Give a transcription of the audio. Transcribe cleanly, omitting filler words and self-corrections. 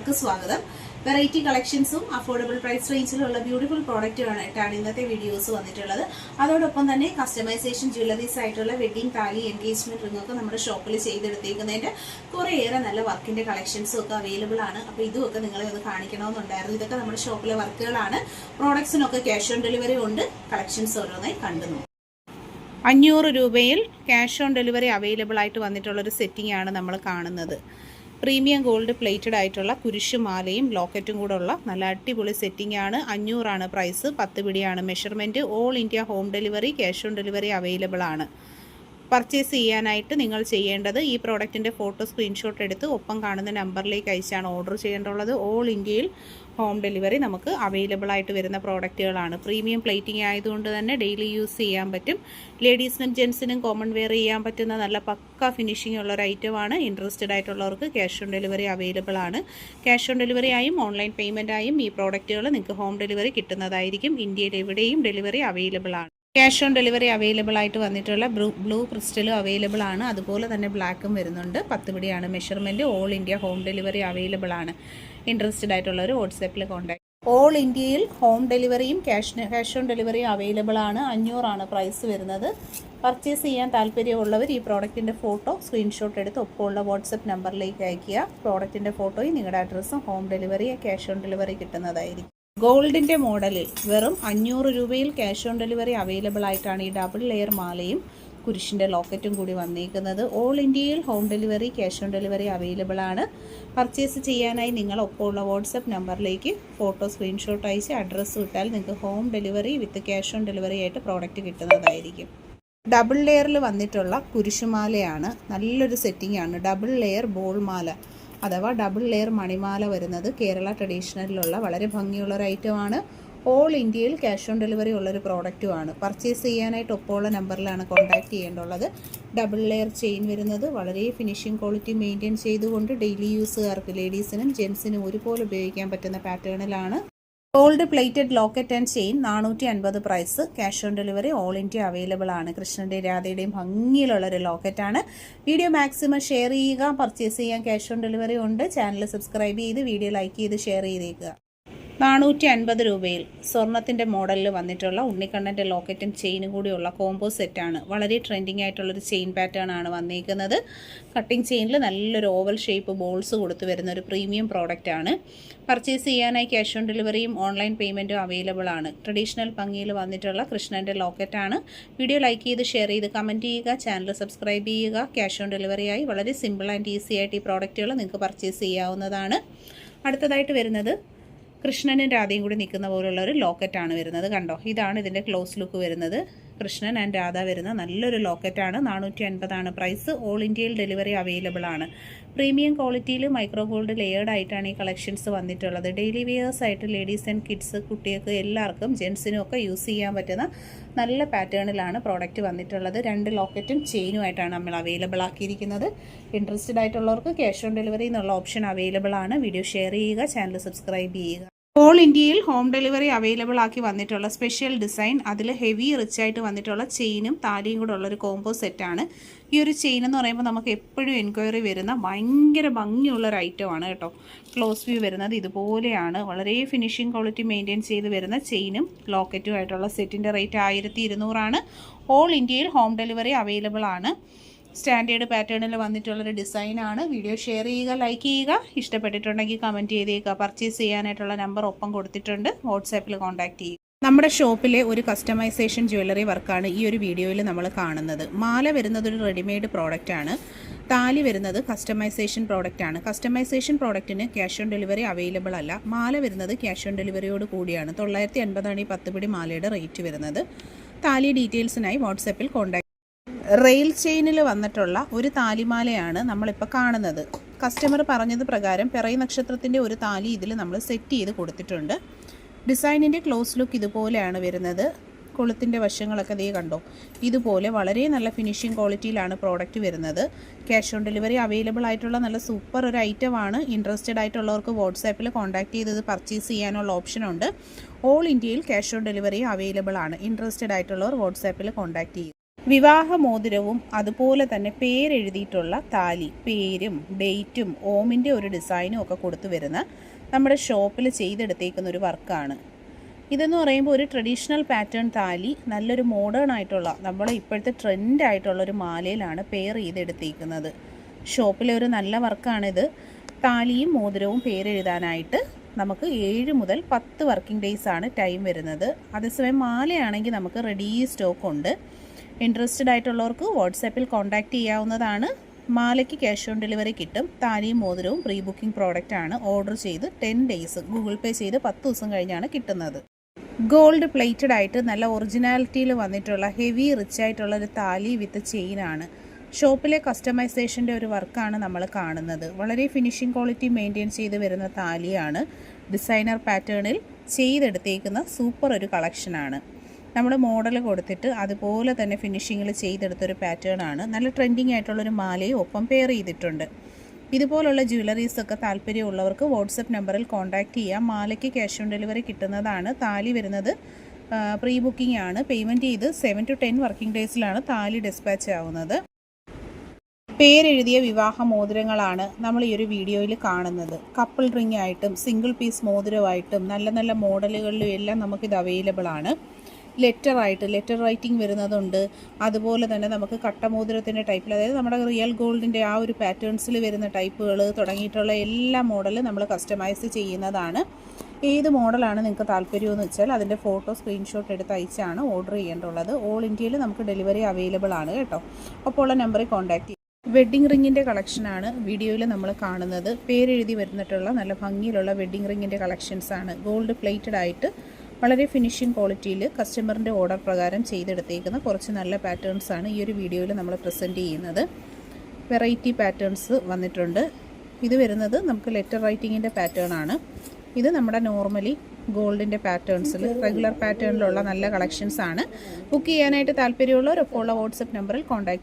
എല്ലാവർക്കും സ്വാഗതം. വെറൈറ്റി കളക്ഷൻസും അഫോർഡബിൾ പ്രൈസ് റേഞ്ചിലുള്ള ബ്യൂട്ടിഫുൾ പ്രോഡക്റ്റുകളായിട്ടാണ് ഇന്നത്തെ വീഡിയോസ് വന്നിട്ടുള്ളത്. അതോടൊപ്പം തന്നെ കസ്റ്റമൈസേഷൻ ജ്വല്ലറീസ് ആയിട്ടുള്ള വെഡിങ് താലി എൻഗേജ്മെന്റ് റിംഗ് ഒക്കെ നമ്മുടെ ഷോപ്പിൽ ചെയ്തെടുത്തേക്കുന്നതിന്റെ കുറേയേറെ നല്ല വർക്കിന്റെ കളക്ഷൻസും ഒക്കെ അവൈലബിൾ ആണ്. അപ്പോൾ ഇതുമൊക്കെ നിങ്ങളെ ഒന്ന് കാണിക്കണമെന്നുണ്ടായിരുന്നു. ഇതൊക്കെ നമ്മുടെ ഷോപ്പിലെ വർക്കുകളാണ്. പ്രോഡക്ട്സിനൊക്കെ ക്യാഷ് ഓൺ ഡെലിവറി ഉണ്ട്. കളക്ഷൻസ് ഓരോന്നായി കണ്ടു. 500 രൂപയിൽ ക്യാഷ് ഓൺ ഡെലിവറി അവൈലബിൾ ആയിട്ട് വന്നിട്ടുള്ളൊരു സെറ്റിംഗ് ആണ് നമ്മൾ കാണുന്നത്. പ്രീമിയം ഗോൾഡ് പ്ലേറ്റഡ് ആയിട്ടുള്ള കുരിശുമാലയും ലോക്കറ്റും കൂടെ ഉള്ള നല്ല അടിപൊളി സെറ്റിംഗ് ആണ്. 500 ആണ് പ്രൈസ്. 10 പിടിയാണ് measurement. All India home delivery, cash on delivery available ആണ്. പർച്ചേസ് ചെയ്യാനായിട്ട് നിങ്ങൾ ചെയ്യേണ്ടത് ഈ പ്രോഡക്റ്റിൻ്റെ ഫോട്ടോ സ്ക്രീൻഷോട്ട് എടുത്ത് ഒപ്പം കാണുന്ന നമ്പറിലേക്ക് അയച്ചാണ് ഓർഡർ ചെയ്യേണ്ടുള്ളത്. ഓൾ ഇന്ത്യയിൽ ഹോം ഡെലിവറി നമുക്ക് അവൈലബിൾ ആയിട്ട് വരുന്ന പ്രോഡക്റ്റുകളാണ്. പ്രീമിയം പ്ലേറ്റിംഗ് ആയതുകൊണ്ട് തന്നെ ഡെയിലി യൂസ് ചെയ്യാൻ പറ്റും. ലേഡീസിനും ജെൻസിനും കോമൺ വെയർ ചെയ്യാൻ പറ്റുന്ന നല്ല പക്ക ഫിനിഷിംഗ് ഉള്ള ഒരു ഐറ്റമാണ്. ഇൻട്രസ്റ്റഡ് ആയിട്ടുള്ളവർക്ക് ക്യാഷ് ഓൺ ഡെലിവറി അവൈലബിൾ ആണ്. ക്യാഷ് ഓൺ ഡെലിവറി ആയും ഓൺലൈൻ പേയ്മെൻ്റ് ആയും ഈ പ്രോഡക്റ്റുകൾ നിങ്ങൾക്ക് ഹോം ഡെലിവറി കിട്ടുന്നതായിരിക്കും. ഇന്ത്യയിൽ എവിടെയും ഡെലിവറി അവൈലബിൾ ആണ്. ക്യാഷ് ഓൺ ഡെലിവറി അവൈലബിൾ ആയിട്ട് വന്നിട്ടുള്ള ബ്ലൂ ക്രിസ്റ്റലും അവൈലബിൾ ആണ്. അതുപോലെ തന്നെ ബ്ലാക്കും വരുന്നുണ്ട്. 10 പിടിയാണ് measurement. All India home delivery available ആണ്. ഇൻട്രസ്റ്റഡ് ആയിട്ടുള്ളവർ വാട്സാപ്പിൽ കോൺടാക്ട്. ഓൾ ഇന്ത്യയിൽ ഹോം ഡെലിവറിയും ക്യാഷ് ഓൺ ഡെലിവറിയും അവൈലബിൾ ആണ്. 500 ആണ് പ്രൈസ് വരുന്നത്. പർച്ചേസ് ചെയ്യാൻ താല്പര്യമുള്ളവർ ഈ പ്രോഡക്റ്റിൻ്റെ ഫോട്ടോ സ്ക്രീൻഷോട്ട് എടുത്ത് ഒപ്പമുള്ള വാട്സപ്പ് നമ്പറിലേക്ക് അയയ്ക്കുക. പ്രോഡക്റ്റിൻ്റെ ഫോട്ടോയും നിങ്ങളുടെ അഡ്രസ്സും home delivery cash on delivery കിട്ടുന്നതായിരിക്കും. ഗോൾഡിൻ്റെ മോഡലിൽ വെറും 500 രൂപയിൽ ക്യാഷ് ഓൺ ഡെലിവറി അവൈലബിൾ ആയിട്ടാണ് ഈ ഡബിൾ ലെയർ മാലയും കുരിശിൻ്റെ ലോക്കറ്റും കൂടി വന്നിരിക്കുന്നത്. ഓൾ ഇന്ത്യയിൽ home delivery, cash on delivery available ആണ്. പർച്ചേസ് ചെയ്യാനായി നിങ്ങൾ ഒപ്പമുള്ള വാട്സപ്പ് നമ്പറിലേക്ക് ഫോട്ടോ സ്ക്രീൻഷോട്ട് അയച്ച് അഡ്രസ്സ് വിട്ടാൽ നിങ്ങൾക്ക് home delivery with cash on delivery ആയിട്ട് പ്രോഡക്റ്റ് കിട്ടുന്നതായിരിക്കും. ഡബിൾ ലെയറിൽ വന്നിട്ടുള്ള കുരിശുമാലയാണ്. നല്ലൊരു സെറ്റിംഗ് ആണ്. ഡബിൾ ലെയർ ബോൾ മാല അഥവാ ഡബിൾ ലെയർ മണിമാല വരുന്നത് കേരള ട്രഡീഷണലിലുള്ള വളരെ ഭംഗിയുള്ളൊരു ഐറ്റമാണ്. ഓൾ ഇന്ത്യയിൽ ക്യാഷ് ഓൺ ഡെലിവറി ഉള്ളൊരു പ്രോഡക്റ്റുമാണ്. പർച്ചേസ് ചെയ്യാനായിട്ട് ഒപ്പമുള്ള നമ്പറിലാണ് കോൺടാക്റ്റ് ചെയ്യേണ്ടുള്ളത്. ഡബിൾ ലെയർ ചെയിൻ വരുന്നത് വളരെ ഫിനിഷിംഗ് ക്വാളിറ്റി മെയിൻറ്റെയിൻ ചെയ്തുകൊണ്ട് ഡെയിലി യൂസുകാർക്ക് ലേഡീസിനും ജെൻസിനും ഒരുപോലെ ഉപയോഗിക്കാൻ പറ്റുന്ന പാറ്റേണിലാണ്. Gold plated locket and chain 450 price. Cash on delivery all India available ആണ്. കൃഷ്ണൻ്റെയും രാധയുടെയും ഭംഗിയിലുള്ളൊരു ലോക്കറ്റാണ്. വീഡിയോ മാക്സിമം ഷെയർ ചെയ്യുക. പർച്ചേസ് ചെയ്യാൻ ക്യാഷ് ഓൺ ഡെലിവറി ഉണ്ട്. ചാനൽ സബ്സ്ക്രൈബ് ചെയ്ത് വീഡിയോ ലൈക്ക് ചെയ്ത് ഷെയർ ചെയ്തേക്കുക. 450 രൂപയിൽ സ്വർണത്തിൻ്റെ മോഡലിൽ വന്നിട്ടുള്ള ഉണ്ണിക്കണ്ണൻ്റെ ലോക്കറ്റും ചെയിനും കൂടിയുള്ള കോംബോ സെറ്റാണ്. വളരെ ട്രെൻഡിങ് ആയിട്ടുള്ളൊരു ചെയിൻ പാറ്റേൺ ആണ് വന്നിരിക്കുന്നത്. കട്ടിങ് ചെയിനിൽ നല്ലൊരു ഓവൽ ഷേപ്പ് ബോൾസ് കൊടുത്തു വരുന്ന ഒരു പ്രീമിയം പ്രോഡക്റ്റ് ആണ്. പർച്ചേസ് ചെയ്യാനായി ക്യാഷ് ഓൺ ഡെലിവറിയും ഓൺലൈൻ പേയ്മെൻറ്റും അവൈലബിൾ ആണ്. ട്രഡീഷണൽ ഭംഗിയിൽ വന്നിട്ടുള്ള കൃഷ്ണൻ്റെ ലോക്കറ്റാണ്. വീഡിയോ ലൈക്ക് ചെയ്ത് ഷെയർ ചെയ്ത് കമൻറ്റ് ചെയ്യുക. ചാനൽ സബ്സ്ക്രൈബ് ചെയ്യുക. ക്യാഷ് ഓൺ ഡെലിവറിയായി വളരെ സിമ്പിൾ ആൻഡ് ഈസി ആയിട്ട് ഈ പ്രോഡക്റ്റുകൾ നിങ്ങൾക്ക് പർച്ചേസ് ചെയ്യാവുന്നതാണ്. അടുത്തതായിട്ട് വരുന്നത് കൃഷ്ണനും രാധയും കൂടി നിൽക്കുന്ന പോലുള്ള ഒരു ലോക്കറ്റാണ് വരുന്നത്. കണ്ടോ, ഇതാണ് ഇതിൻ്റെ ക്ലോസ് ലുക്ക് വരുന്നത്. കൃഷ്ണൻ ആൻഡ് രാധ വരുന്ന നല്ലൊരു ലോക്കറ്റാണ്. 450 ആണ് പ്രൈസ്. ഓൾ ഇന്ത്യയിൽ ഡെലിവറി അവൈലബിൾ ആണ്. പ്രീമിയം ക്വാളിറ്റിയിൽ മൈക്രോ ഗോൾഡ് ലെയേർഡ് ആയിട്ടാണ് ഈ കളക്ഷൻസ് വന്നിട്ടുള്ളത്. ഡെയിലി വെയേഴ്സ് ആയിട്ട് ലേഡീസ് ആൻഡ് കിഡ്സ്, കുട്ടികൾക്ക് എല്ലാവർക്കും ജെൻസിനും ഒക്കെ യൂസ് ചെയ്യാൻ പറ്റുന്ന നല്ല പാറ്റേണിലാണ് പ്രോഡക്റ്റ് വന്നിട്ടുള്ളത്. 2 ലോക്കറ്റും ചെയിനുമായിട്ടാണ് നമ്മൾ അവൈലബിൾ ആക്കിയിരിക്കുന്നത്. ഇൻട്രസ്റ്റഡ് ആയിട്ടുള്ളവർക്ക് ക്യാഷ് ഓൺ ഡെലിവറി എന്നുള്ള ഓപ്ഷൻ അവൈലബിൾ ആണ്. വീഡിയോ ഷെയർ ചെയ്യുക. ചാനൽ സബ്സ്ക്രൈബ് ചെയ്യുക. ഓൾ ഇന്ത്യയിൽ ഹോം ഡെലിവറി അവൈലബിൾ ആക്കി വന്നിട്ടുള്ള സ്പെഷ്യൽ ഡിസൈൻ, അതിൽ ഹെവി റിച്ച് ആയിട്ട് വന്നിട്ടുള്ള ചെയിനും താലിയും കൂടെ ഉള്ളൊരു കോംബോ സെറ്റാണ്. ഈ ഒരു ചെയിൻ എന്ന് പറയുമ്പോൾ നമുക്ക് എപ്പോഴും എൻക്വയറി വരുന്ന ഭയങ്കര ഭംഗിയുള്ളൊരു ഐറ്റമാണ് കേട്ടോ. ക്ലോസ് വ്യൂ വരുന്നത് ഇതുപോലെയാണ്. വളരെ ഫിനിഷിംഗ് ക്വാളിറ്റി മെയിൻറ്റെയിൻ ചെയ്ത് വരുന്ന ചെയിനും ലോക്കറ്റും ആയിട്ടുള്ള സെറ്റിൻ്റെ റേറ്റ് 1200 ആണ്. ഓൾ ഇന്ത്യയിൽ ഹോം ഡെലിവറി അവൈലബിൾ ആണ്. സ്റ്റാൻഡേർഡ് പാറ്റേണിൽ വന്നിട്ടുള്ളൊരു ഡിസൈനാണ്. വീഡിയോ ഷെയർ ചെയ്യുക, ലൈക്ക് ചെയ്യുക. ഇഷ്ടപ്പെട്ടിട്ടുണ്ടെങ്കിൽ കമൻറ്റ് ചെയ്തേക്കുക. പർച്ചേസ് ചെയ്യാനായിട്ടുള്ള നമ്പർ ഒപ്പം കൊടുത്തിട്ടുണ്ട്. വാട്സാപ്പിൽ കോൺടാക്റ്റ് ചെയ്യുക. നമ്മുടെ ഷോപ്പിലെ ഒരു കസ്റ്റമൈസേഷൻ ജ്വല്ലറി വർക്കാണ് ഈ ഒരു വീഡിയോയിൽ നമ്മൾ കാണുന്നത്. മാല വരുന്നത് ഒരു റെഡിമെയ്ഡ് പ്രോഡക്റ്റാണ്. താലി വരുന്നത് കസ്റ്റമൈസേഷൻ പ്രോഡക്റ്റാണ്. കസ്റ്റമൈസേഷൻ പ്രോഡക്റ്റിന് ക്യാഷ് ഓൺ ഡെലിവറി അവൈലബിൾ അല്ല. മാല വരുന്നത് ക്യാഷ് ഓൺ ഡെലിവറിയോട് കൂടിയാണ്. 950 ആണ് ഈ 10 പിടി മാലയുടെ റേറ്റ് വരുന്നത്. താലി ഡീറ്റെയിൽസിനായി വാട്സാപ്പിൽ കോൺടാക്ട്. റെയിൽ ചെയിനിൽ വന്നിട്ടുള്ള ഒരു താലിമാലയാണ് നമ്മളിപ്പോൾ കാണുന്നത്. കസ്റ്റമർ പറഞ്ഞത് പ്രകാരം പിറവി നക്ഷത്രത്തിൻ്റെ ഒരു താലി ഇതിൽ നമ്മൾ സെറ്റ് ചെയ്ത് കൊടുത്തിട്ടുണ്ട്. ഡിസൈനിൻ്റെ ക്ലോസ് ലുക്ക് ഇതുപോലെയാണ് വരുന്നത്. കൊളുത്തിൻ്റെ വശങ്ങളൊക്കെ ദേ കണ്ടോ, ഇതുപോലെ വളരെ നല്ല ഫിനിഷിംഗ് ക്വാളിറ്റിയിലാണ് പ്രോഡക്റ്റ് വരുന്നത്. ക്യാഷ് ഓൺ ഡെലിവറി അവൈലബിൾ ആയിട്ടുള്ള നല്ല സൂപ്പർ ഒരു ഐറ്റമാണ്. ഇൻട്രസ്റ്റഡ് ആയിട്ടുള്ളവർക്ക് വാട്സാപ്പിൽ കോൺടാക്ട് ചെയ്ത് പർച്ചേസ് ചെയ്യാനുള്ള ഓപ്ഷനുണ്ട്. ഓൾ ഇന്ത്യയിൽ ക്യാഷ് ഓൺ ഡെലിവറി അവൈലബിൾ ആണ്. ഇൻട്രസ്റ്റഡ് ആയിട്ടുള്ളവർ വാട്സാപ്പിൽ കോൺടാക്ട് ചെയ്യും. വിവാഹമോതിരവും അതുപോലെ തന്നെ പേരെഴുതിയിട്ടുള്ള താലി, പേരും ഡേറ്റും ഓമിൻ്റെ ഒരു ഡിസൈനും ഒക്കെ കൊടുത്തു വരുന്ന നമ്മുടെ ഷോപ്പിൽ ചെയ്തെടുത്തേക്കുന്ന ഒരു വർക്കാണ്. ഇതെന്ന് പറയുമ്പോൾ ഒരു ട്രഡീഷണൽ പാറ്റേൺ താലി നല്ലൊരു മോഡേൺ ആയിട്ടുള്ള നമ്മളെ ഇപ്പോഴത്തെ ട്രെൻഡായിട്ടുള്ള ഒരു മാലയിലാണ് പെയർ ചെയ്തെടുത്തേക്കുന്നത്. ഷോപ്പിലെ ഒരു നല്ല വർക്കാണിത്. താലിയും മോതിരവും പേരെഴുതാനായിട്ട് നമുക്ക് 7 മുതൽ 10 വർക്കിംഗ് ഡേയ്സ് ആണ് ടൈം വരുന്നത്. അതേസമയം മാലയാണെങ്കിൽ നമുക്ക് റെഡി സ്റ്റോക്ക് ഉണ്ട്. ഇൻട്രസ്റ്റഡ് ആയിട്ടുള്ളവർക്ക് വാട്സാപ്പിൽ കോൺടാക്റ്റ് ചെയ്യാവുന്നതാണ്. മാലയ്ക്ക് ക്യാഷ് ഓൺ ഡെലിവറി കിട്ടും. താലിയും മോതിരവും പ്രീ ബുക്കിംഗ് പ്രോഡക്റ്റ് ആണ്. ഓർഡർ ചെയ്ത് 10 ഡേയ്സ് ഗൂഗിൾ പേ ചെയ്ത് 10 ദിവസം കഴിഞ്ഞാണ് കിട്ടുന്നത്. ഗോൾഡ് പ്ലേറ്റഡ് ആയിട്ട് നല്ല ഒറിജിനാലിറ്റിയിൽ വന്നിട്ടുള്ള ഹെവി റിച്ച് ആയിട്ടുള്ള ഒരു താലി വിത്ത് ചെയിനാണ്. ഷോപ്പിലെ കസ്റ്റമൈസേഷൻ്റെ ഒരു വർക്കാണ് നമ്മൾ കാണുന്നത്. വളരെ ഫിനിഷിംഗ് ക്വാളിറ്റി മെയിൻറ്റെയിൻ ചെയ്ത് വരുന്ന താലിയാണ്. ഡിസൈനർ പാറ്റേണിൽ ചെയ്തെടുത്തേക്കുന്ന സൂപ്പർ ഒരു കളക്ഷനാണ്. നമ്മൾ മോഡൽ കൊടുത്തിട്ട് അതുപോലെ തന്നെ ഫിനിഷിങ്ങിൽ ചെയ്തെടുത്തൊരു പാറ്റേൺ ആണ്. നല്ല ട്രെൻഡിങ് ആയിട്ടുള്ളൊരു മാലയും ഒപ്പം പെയർ ചെയ്തിട്ടുണ്ട്. ഇതുപോലുള്ള ജ്വല്ലറീസൊക്കെ താല്പര്യമുള്ളവർക്ക് വാട്സപ്പ് നമ്പറിൽ കോൺടാക്റ്റ് ചെയ്യാം. മാലയ്ക്ക് ക്യാഷ് ഓൺ ഡെലിവറി കിട്ടുന്നതാണ്. താലി വരുന്നത് പ്രീ ബുക്കിംഗ് ആണ്. പേയ്മെൻറ്റ് ചെയ്ത് 7 to 10 വർക്കിംഗ് ഡേയ്സിലാണ് താലി ഡിസ്പാച്ച് ആവുന്നത്. പേരെഴുതിയ വിവാഹ മോതിരങ്ങളാണ് നമ്മൾ ഈ ഒരു വീഡിയോയിൽ കാണുന്നത്. കപ്പിൾ റിംഗ് ആയിട്ടും സിംഗിൾ പീസ് മോതിരമായിട്ടും നല്ല നല്ല മോഡലുകളിലും എല്ലാം നമുക്കിത് അവൈലബിൾ ആണ്. ലെറ്റർ റൈറ്റിംഗ് വരുന്നതുണ്ട്. അതുപോലെ തന്നെ നമുക്ക് കട്ടമോതിരത്തിൻ്റെ ടൈപ്പിൽ, അതായത് നമ്മുടെ റിയൽ ഗോൾഡിൻ്റെ ആ ഒരു പാറ്റേൺസിൽ വരുന്ന ടൈപ്പുകൾ തുടങ്ങിയിട്ടുള്ള എല്ലാ മോഡലും നമ്മൾ കസ്റ്റമൈസ് ചെയ്യുന്നതാണ്. ഏത് മോഡലാണ് നിങ്ങൾക്ക് താല്പര്യമെന്ന് വെച്ചാൽ അതിൻ്റെ ഫോട്ടോ സ്ക്രീൻഷോട്ട് എടുത്ത് അയച്ചാണ് ഓർഡർ ചെയ്യേണ്ടുള്ളത്. ഓൾ ഇന്ത്യയിൽ നമുക്ക് ഡെലിവറി അവൈലബിൾ ആണ് കേട്ടോ. അപ്പോൾ ഉള്ള നമ്പറിൽ കോൺടാക്റ്റ് ചെയ്യും. വെഡ്ഡിംഗ് റിങ്ങിൻ്റെ കളക്ഷനാണ് വീഡിയോയിൽ നമ്മൾ കാണുന്നത്. പേരെഴുതി വരുന്നിട്ടുള്ള നല്ല ഭംഗിയിലുള്ള വെഡ്ഡിംഗ് റിങ്ങിൻ്റെ കളക്ഷൻസാണ്. ഗോൾഡ് പ്ലേറ്റഡ് ആയിട്ട് വളരെ ഫിനിഷിംഗ് ക്വാളിറ്റിയിൽ കസ്റ്റമറിൻ്റെ ഓർഡർ പ്രകാരം ചെയ്തെടുത്തേക്കുന്ന കുറച്ച് നല്ല പാറ്റേൺസാണ് ഈ ഒരു വീഡിയോയിൽ നമ്മൾ പ്രസൻറ്റ് ചെയ്യുന്നത്. വെറൈറ്റി പാറ്റേൺസ് വന്നിട്ടുണ്ട്. ഇത് വരുന്നത് നമുക്ക് ലെറ്റർ റൈറ്റിങ്ങിൻ്റെ പാറ്റേൺ ആണ്. ഇത് നമ്മുടെ നോർമലി ഗോൾഡിൻ്റെ പാറ്റേൺസിൽ റെഗുലർ പാറ്റേണിലുള്ള നല്ല കളക്ഷൻസാണ്. ബുക്ക് ചെയ്യാനായിട്ട് താല്പര്യമുള്ളവരൊപ്പം ഉള്ള വാട്സപ്പ് നമ്പറിൽ കോൺടാക്റ്റ്